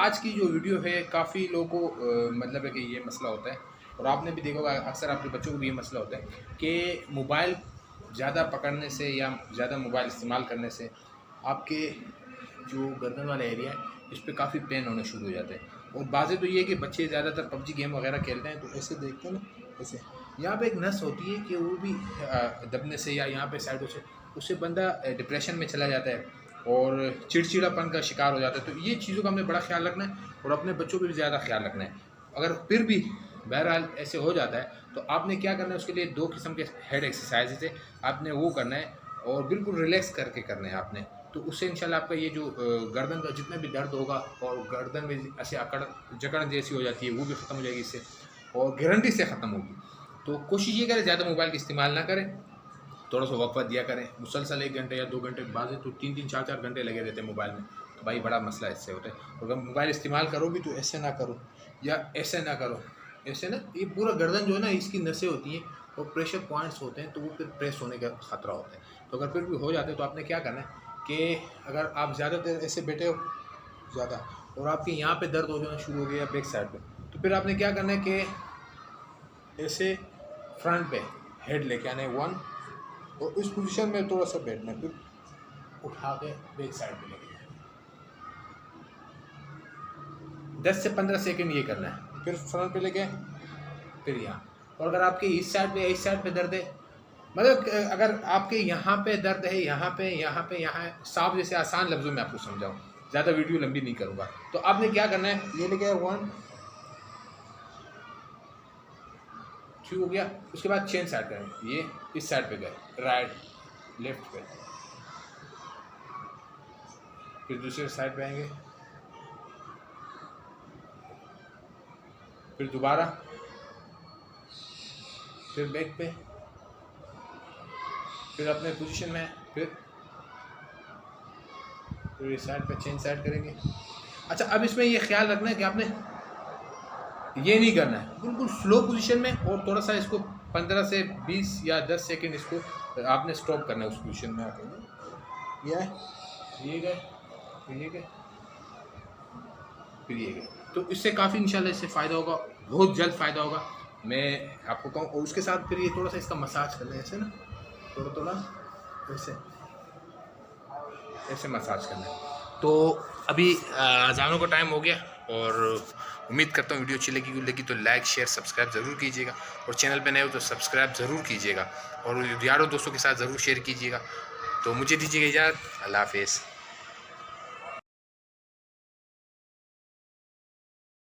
आज की जो वीडियो है काफ़ी लोगों को मतलब है कि ये मसला होता है, और आपने भी देखा होगा, अक्सर आपके बच्चों को भी ये मसला होता है कि मोबाइल ज़्यादा पकड़ने से या ज़्यादा मोबाइल इस्तेमाल करने से आपके जो गर्दन वाला एरिया है इस पर काफ़ी पेन होने शुरू हो जाते हैं। और बातें तो ये है कि बच्चे ज़्यादातर पबजी गेम वगैरह खेलते हैं, तो ऐसे देखते हैं ना, ऐसे यहाँ पे एक नस होती है कि वो भी दबने से या यहाँ पे साइडों से उससे बंदा डिप्रेशन में चला जाता है और चिड़चिड़ापन का शिकार हो जाता है। तो ये चीज़ों का हमें बड़ा ख्याल रखना है और अपने बच्चों पर भी ज़्यादा ख्याल रखना है। अगर फिर भी बहरहाल ऐसे हो जाता है तो आपने क्या करना है, उसके लिए 2 किस्म के हेड एक्सरसाइजेज है, आपने वो करना है और बिल्कुल रिलैक्स करके करना है आपने। तो उससे इंशाल्लाह आपका ये जो गर्दन का जितना भी दर्द होगा और गर्दन में ऐसे अकड़ जकड़ जैसी हो जाती है वो भी ख़त्म हो जाएगी इससे, और गारंटी से ख़त्म होगी। तो कोशिश ये करें ज़्यादा मोबाइल का इस्तेमाल ना करें, थोड़ा सा वक्फा दिया करें, मुसलसल 1 घंटे या 2 घंटे, बाद तो 3-3 4-4 घंटे लगे रहते हैं मोबाइल में, तो भाई बड़ा मसला इससे होता है। अगर मोबाइल इस्तेमाल करो भी तो ऐसे ना करो या ऐसे ना करो, ऐसे ना, ये पूरा गर्दन जो है ना इसकी नसें होती हैं और प्रेशर पॉइंट्स होते हैं, तो वो फिर प्रेस होने का ख़तरा होता है। तो अगर फिर भी हो जाते हैं तो आपने क्या करना है कि अगर आप ज़्यादा देर ऐसे बैठे हो ज़्यादा और आपके यहाँ पे दर्द हो जाना शुरू हो गया बैक साइड पे, तो फिर आपने क्या करना है कि ऐसे फ्रंट पे हेड लेके आना है 1, और इस पोजीशन में थोड़ा सा बैठना है, फिर उठा के बैक साइड पे लेके जाना है। 10 से 15 सेकंड ये करना है, फिर फ्रंट पे लेके फिर यहाँ। और अगर आपके इस साइड पे दर्द है, मतलब अगर आपके यहाँ पे दर्द है, यहाँ है, साफ जैसे आसान लफ्ज़ों में आपको समझाऊँ, ज़्यादा वीडियो लंबी नहीं करूँगा। तो आपने क्या करना है, ये लेके 1 ठीक हो गया, उसके बाद चेन साइड करें, ये इस साइड पे गए, राइट लेफ्ट पे, फिर दूसरे साइड पे आएंगे, फिर दोबारा, फिर बैक पे, फिर अपने पोजीशन में, फिर इस साइड पे चेन साइड करेंगे। अच्छा, अब इसमें ये ख्याल रखना है कि आपने ये नहीं करना है, बिल्कुल स्लो पोजीशन में, और थोड़ा सा इसको 15 से 20 या 10 सेकंड इसको आपने स्टॉप करना है उस पोजीशन में आके। ये गए, फिर ये गए, तो इससे काफ़ी इंशाल्लाह इससे फ़ायदा होगा, बहुत जल्द फ़ायदा होगा, मैं आपको कहूँ। और उसके साथ फिर ये थोड़ा सा इसका मसाज करना है, ऐसे ना, थोड़ा ऐसे मसाज करना है। तो अभी अज़ानों का टाइम हो गया, और उम्मीद करता हूँ वीडियो अच्छी लगी तो लाइक शेयर सब्सक्राइब ज़रूर कीजिएगा, और चैनल पे नए हो तो सब्सक्राइब ज़रूर कीजिएगा, और यारों दोस्तों के साथ ज़रूर शेयर कीजिएगा। तो मुझे दीजिएगा इजाज़त, अल्लाह हाफ़िज़।